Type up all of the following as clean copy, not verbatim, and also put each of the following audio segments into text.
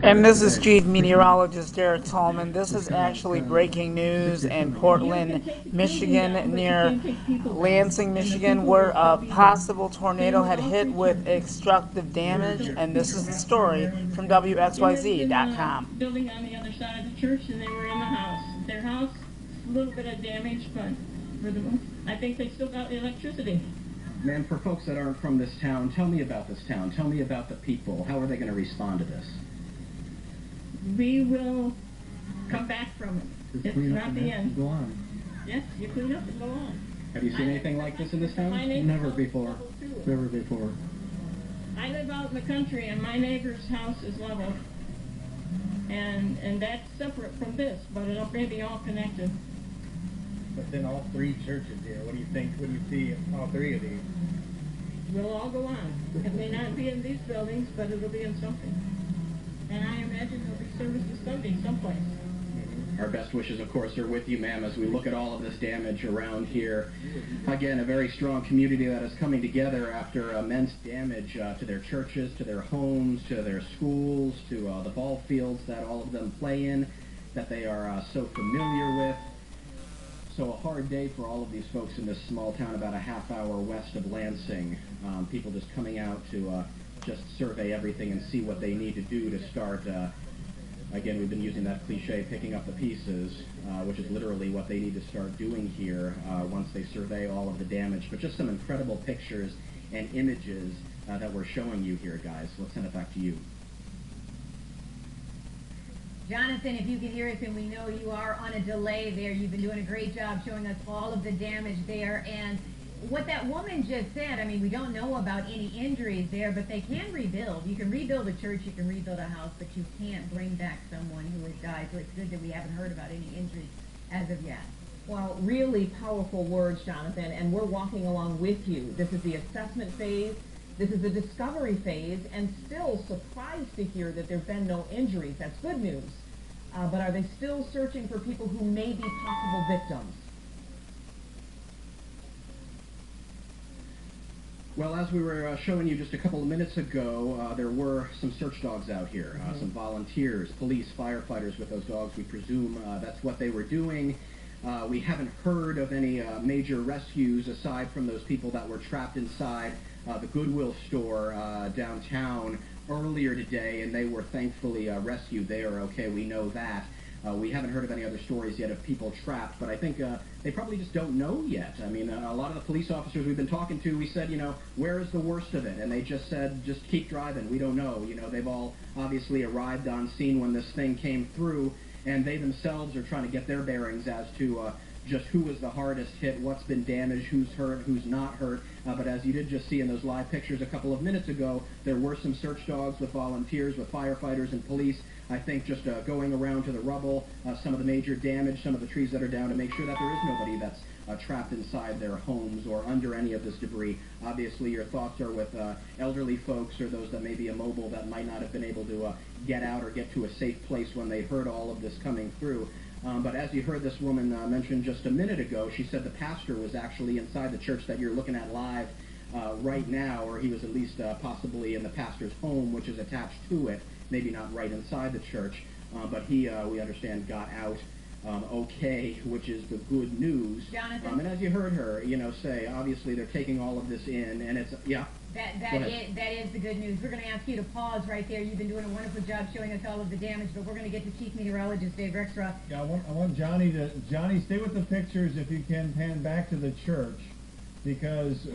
And this is Chief Meteorologist Derek Tallman. This is actually breaking news in Portland, Michigan, near Lansing, Michigan, where a possible tornado had hit with extractive damage. And this is the story from WXYZ.com. Building on the other side of the church, and they were in the house. Their house, a little bit of damage, but for the most, I think they still got the electricity. Ma'am, for folks that aren't from this town, tell me about this town. Tell me about the people. How are they going to respond to this? We will come back from it. It's not the end. Go on. Yes, you clean up and go on. Have you seen anything like this in this town? Never before. Never before. I live out in the country, and my neighbor's house is level. And that's separate from this, but it may be all connected. But then all three churches here, what do you think when you see all three of these? We'll all go on. It may not be in these buildings, but it'll be in something. And I imagine there'll be service to Sunday someplace. Our best wishes, of course, are with you, ma'am, as we look at all of this damage around here. Again, a very strong community that is coming together after immense damage to their churches, to their homes, to their schools, to the ball fields that all of them play in, that they are so familiar with. So a hard day for all of these folks in this small town about a half hour west of Lansing. People just coming out to just survey everything and see what they need to do to start. Again, we've been using that cliche, picking up the pieces, which is literally what they need to start doing here once they survey all of the damage. But just some incredible pictures and images that we're showing you here, guys. Let's send it back to you. Jonathan, if you can hear us, and we know you are on a delay there, you've been doing a great job showing us all of the damage there. And what that woman just said, I mean, we don't know about any injuries there, but they can rebuild. You can rebuild a church, you can rebuild a house, but you can't bring back someone who has died. So it's good that we haven't heard about any injuries as of yet. Well, really powerful words, Jonathan, and we're walking along with you. This is the assessment phase. This is the discovery phase, and still surprised to hear that there have been no injuries. That's good news. But are they still searching for people who may be possible victims? Well, as we were showing you just a couple of minutes ago, there were some search dogs out here, some volunteers, police, firefighters with those dogs. We presume that's what they were doing. We haven't heard of any major rescues aside from those people that were trapped inside the Goodwill store downtown earlier today, and they were thankfully rescued. They are okay, we know that. We haven't heard of any other stories yet of people trapped, but I think they probably just don't know yet. I mean, a lot of the police officers we've been talking to, we said, you know, where is the worst of it? And they just said, just keep driving. We don't know. You know, they've all obviously arrived on scene when this thing came through, and they themselves are trying to get their bearings as to just who was the hardest hit, what's been damaged, who's hurt, who's not hurt. But as you did just see in those live pictures a couple of minutes ago, there were some search dogs with volunteers, with firefighters and police, I think just going around to the rubble, some of the major damage, some of the trees that are down, to make sure that there is nobody that's trapped inside their homes or under any of this debris. Obviously, your thoughts are with elderly folks or those that may be immobile that might not have been able to get out or get to a safe place when they heard all of this coming through. But as you heard this woman mention just a minute ago, she said the pastor was actually inside the church that you're looking at live right now, or he was at least possibly in the pastor's home, which is attached to it, maybe not right inside the church. But he, we understand, got out okay, which is the good news. Jonathan? And as you heard her, you know, say, obviously they're taking all of this in, and it's, yeah. That is the good news. We're going to ask you to pause right there. You've been doing a wonderful job showing us all of the damage, but we're going to get to Chief Meteorologist Dave Rexroth. Yeah, I want Johnny, stay with the pictures if you can, pan back to the church, because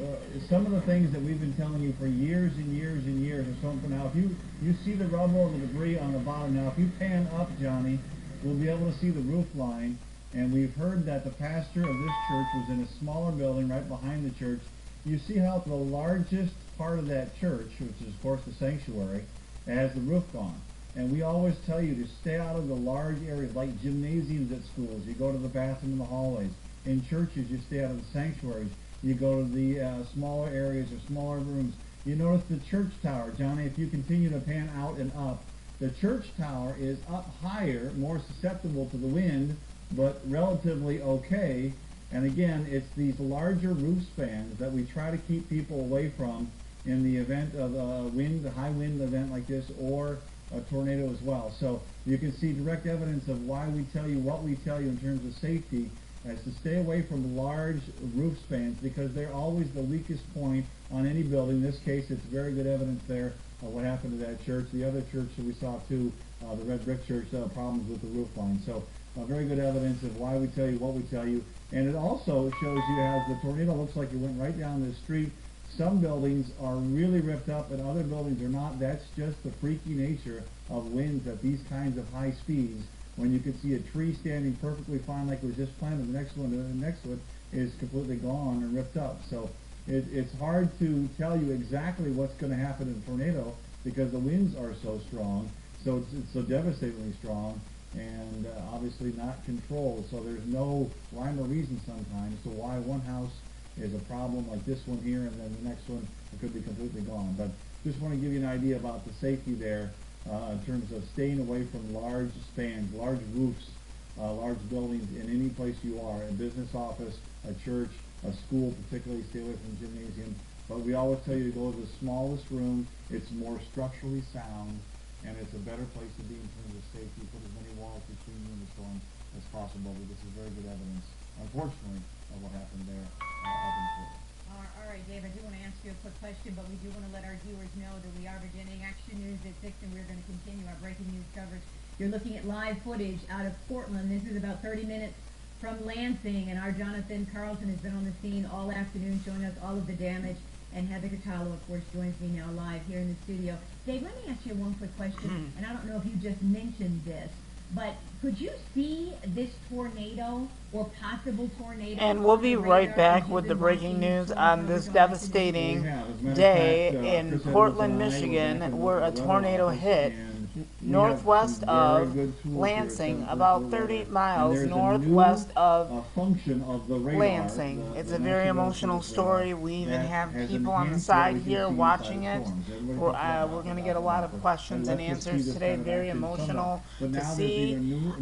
some of the things that we've been telling you for years and years and years are something. Now, if you see the rubble and the debris on the bottom, now if you pan up, Johnny, we'll be able to see the roof line, and we've heard that the pastor of this church was in a smaller building right behind the church. You see how the largest part of that church, which is of course the sanctuary, has the roof gone. And we always tell you to stay out of the large areas like gymnasiums at schools. You go to the bathroom in the hallways. In churches, you stay out of the sanctuaries. You go to the smaller areas or smaller rooms. You notice the church tower, Johnny, if you continue to pan out and up, the church tower is up higher, more susceptible to the wind, but relatively okay. And again, it's these larger roof spans that we try to keep people away from in the event of a high wind event like this, or tornado as well. So you can see direct evidence of why we tell you what we tell you in terms of safety, as to stay away from large roof spans, because they're always the weakest point on any building. In this case, it's very good evidence there of what happened to that church. The other church that we saw too, the red brick church, problems with the roof line. So very good evidence of why we tell you what we tell you. And it also shows you as the tornado looks like it went right down the street. Some buildings are really ripped up and other buildings are not. That's just the freaky nature of winds at these kinds of high speeds. When you could see a tree standing perfectly fine like it was just planted, the next to it is completely gone and ripped up. So it's hard to tell you exactly what's going to happen in a tornado because the winds are so strong, so it's so devastatingly strong, and obviously not controlled. So there's no rhyme or reason sometimes to why one house is a problem like this one here, and then the next one it could be completely gone. But just want to give you an idea about the safety there. In terms of staying away from large spans, large roofs, large buildings in any place you are, a business office, a church, a school, particularly stay away from the gymnasium. But we always tell you to go to the smallest room. It's more structurally sound, and it's a better place to be in terms of safety. Put as many walls between you and the storm as possible. But this is very good evidence, unfortunately, of what happened there up in Florida. All right, Dave, I do want to ask you a quick question, but we do want to let our viewers know that we are beginning Action News at 6, and we're going to continue our breaking news coverage. You're looking at live footage out of Portland. This is about 30 minutes from Lansing, and our Jonathan Carlson has been on the scene all afternoon showing us all of the damage. And Heather Catallo, of course, joins me now live here in the studio. Dave, let me ask you one quick question, and I don't know if you just mentioned this, but could you see this tornado or possible tornado? And we'll be on the right radar back as with you've the been breaking watching news storm on this coverage on devastating We have. As a matter of day fact, in Chris Portland, Edwards and I were back Michigan, in where a the weather tornado office, hit and we have northwest some very of good tools here at Lansing, Center about for 30 Weather. miles And there's a northwest new, of function of the radar, Lansing. It's the a very National emotional Weather Service story. radar We even that have has people on the enhanced side what we can here see watching inside it. storms. Everybody We're, puts that we're out going to about get a the lot of map. questions and lets us see answers this today. kind of Very action somewhat. emotional But to now there's see. either new features,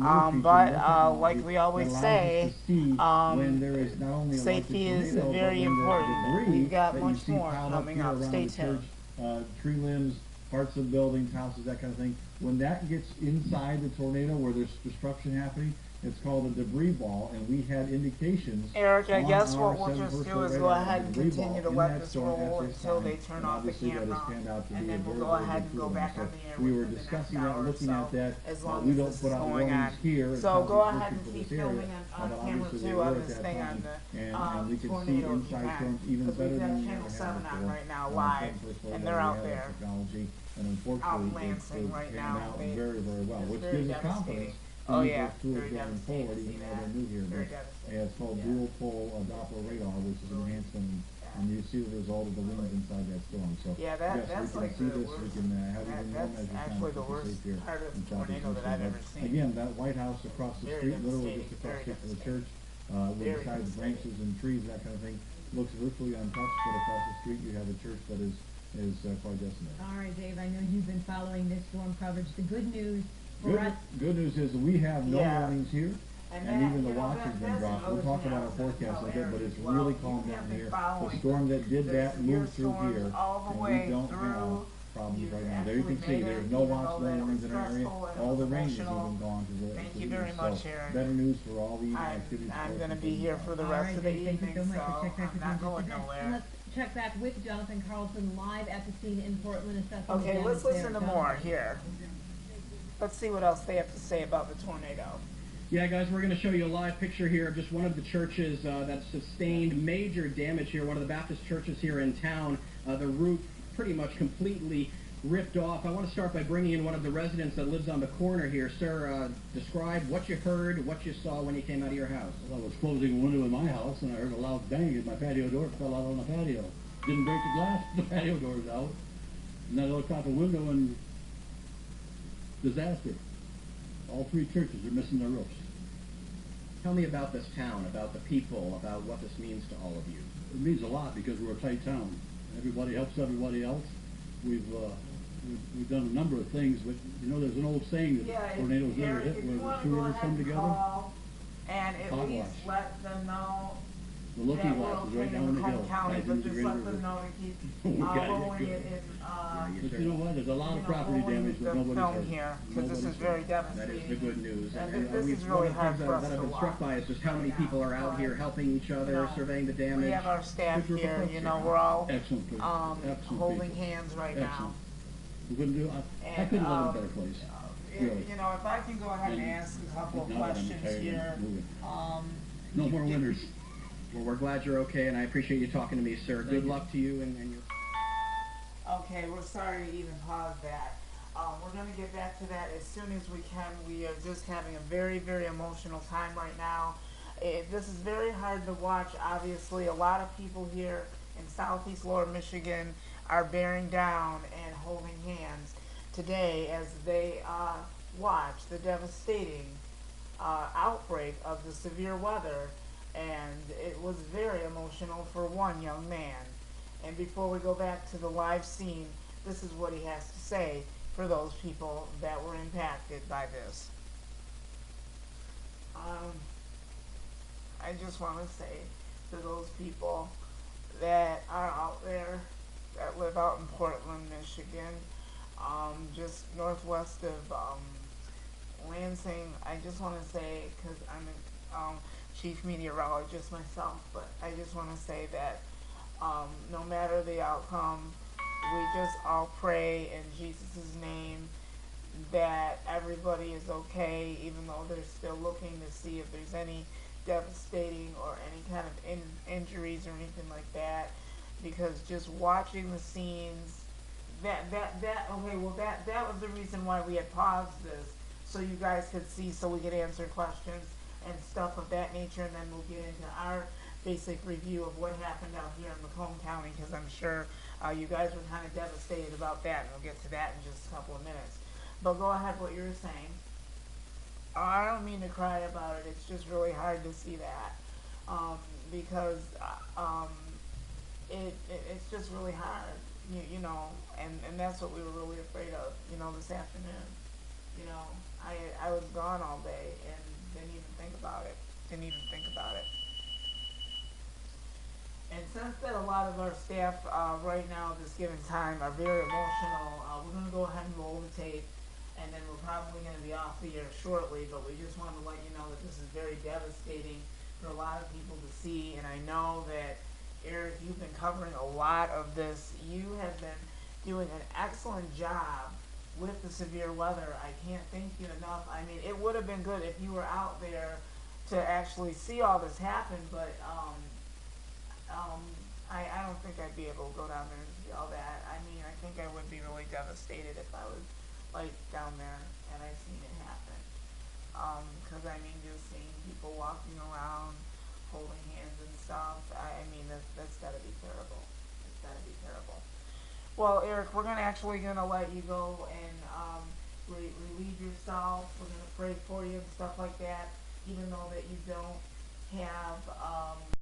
But more like technology we always that allows say, us to see when there is not only a safety likely is tornado, but very when the important. debris We've got that you much see more piled coming here up. around Stay the church, tuned. tree limbs, parts of buildings, houses, that kind of thing. When that gets inside the tornado where there's destruction happening, it's called a debris ball, and we had indications. Eric, I on guess our what we'll just 7 do is radar go of a ahead and debris continue ball to in let that this storm roll at this until they time. turn And off the obviously that has camera, panned out to and be a then we'll very, go very ahead good and go tool. back So on the air we were within the next discussing that, hour or looking so, at that. as long We as don't this put is out going warnings on. here. So until go we're ahead pushing and for keep this area. filming on But camera obviously they too were on at this that thing on time, the and we can see tornado if you inside can. storms even Because better we've got than we Channel ever 7 had on before. right now From live, First Wave and that they're we out have that there. technology, and Out in unfortunately Lansing it right panned now. out They- very, very well, it's which very gives us confidence devastating. to Oh use yeah, those tools very going devastating forward, to see even though that. they're new here. Very But devastating. it's called Yeah. dual pole Doppler radar, which is an enhancement, and you see the result of the winds inside that storm. So Yeah, yes, that's we can like see the this. We worst. can have even more That's measures trying actually to the keep worst safe here part of in the tornado that Southeast I've Michigan. ever seen. Again, that White House across the Very street, literally devastating, just across very the street from the devastating. church, with Very besides devastating. branches and trees, that kind of thing, looks virtually untouched. But across the street, you have a church that is quite decimated. All right, Dave, I know you've been following this storm coverage. The good news for Good, us, good news is that we have no Yeah. warnings here, And and that, even the you know, watch has been that's dropped. We'll another talk thing about I our was gonna forecast tell in a bit, but Eric it's as well. really You calmed have down been here. The following storm that did the that severe moved through storms here, all the and way we don't through. have problems You've right now. There you can actually see made there's it, no even watch, though no that it warnings was in our area. stressful and All the range has emotional. even gone to the Thank to you the very east. much, So Aaron. better news for all the activities. I'm going to be here for the all rest right, of the Dave, thank you evening, so much. We'll check back I'm with you not in just a going bit. And nowhere. let's check back with Jonathan Carlson live at the scene in Portland assessing the Okay, damage let's there. listen to Jonathan. more here. Let's see what else they have to say about the tornado. Yeah, guys, we're going to show you a live picture here of just one of the churches that sustained major damage here, one of the Baptist churches here in town. The roof pretty much completely ripped off. I want to start by bringing in one of the residents that lives on the corner here. Sir, describe what you heard, what you saw when you came out of your house. I was closing a window in my house, and I heard a loud bang at my patio door. It fell out on the patio. Didn't break the glass. The patio door's out. And then I looked out the window, and disaster. All three churches are missing their roofs. Tell me about this town, about the people, about what this means to all of you. It means a lot because we're a tight town. Everybody helps everybody else. We've done a number of things, but you know, there's an old saying that tornadoes never Eric, hit if you where the want two to go rivers ahead come and together. call and at Hogwash. least let them know The looking that glass little is right thing down in the Macomb hill. County, Right but into the just Green let River. them know to keep We got it, rolling good. it in, But you know what, there's a lot of property rolling damage, but the nobody's film hurt. here, because this is Nobody's very hurt. devastating. That is the good news. And And, this we've, is one really of the hard things for us that I've to been struck watch by is just how many right people now. are out But, here helping each other, you know, surveying the damage. We have our staff Good group of here, folks you here. know, we're all Excellent people. Excellent holding people. hands right now. Excellent. We couldn't do, I And, couldn't live in a better place. Really. You know, if I can go ahead and ask a couple of Now that I'm questions retired, here. I'm moving. Um, No more winters. Well, we're glad you're okay, and I appreciate you talking to me, sir. Good luck to you and your... Okay, we're sorry to even pause that. We're going to get back to that as soon as we can. We are just having a very, very emotional time right now. This is very hard to watch. Obviously, a lot of people here in southeast lower Michigan are bearing down and holding hands today as they watch the devastating outbreak of the severe weather. And it was very emotional for one young man. And before we go back to the live scene, this is what he has to say for those people that were impacted by this. I just want to say to those people that are out there, that live out in Portland, Michigan, just northwest of Lansing, I just want to say, because I'm a chief meteorologist myself, but I just want to say that no matter the outcome, we just all pray in Jesus' name that everybody is okay, even though they're still looking to see if there's any devastating or any kind of injuries or anything like that. Because just watching the scenes, that was the reason why we had paused this, so you guys could see, so we could answer questions and stuff of that nature, and then we'll get into our basic review of what happened out here in Macomb County, because I'm sure you guys were kind of devastated about that, and we'll get to that in just a couple of minutes. But go ahead, what you were saying. I don't mean to cry about it. It's just really hard to see that because it's just really hard, you know, and that's what we were really afraid of, you know, this afternoon. You know, I was gone all day and didn't even think about it. And since that a lot of our staff right now at this given time are very emotional, we're going to go ahead and roll the tape, and then we're probably going to be off the air shortly, but we just wanted to let you know that this is very devastating for a lot of people to see. And I know that, Eric, you've been covering a lot of this. You have been doing an excellent job with the severe weather. I can't thank you enough. I mean, it would have been good if you were out there to actually see all this happen, but I don't think I'd be able to go down there and see all that. I mean, I think I would be really devastated if I was, like, down there and I seen it happen. Because, I mean, just seeing people walking around, holding hands and stuff, I mean, that's gotta be terrible. It's gotta be terrible. Well, Eric, we're actually gonna let you go and relieve yourself. We're gonna pray for you and stuff like that, even though that you don't have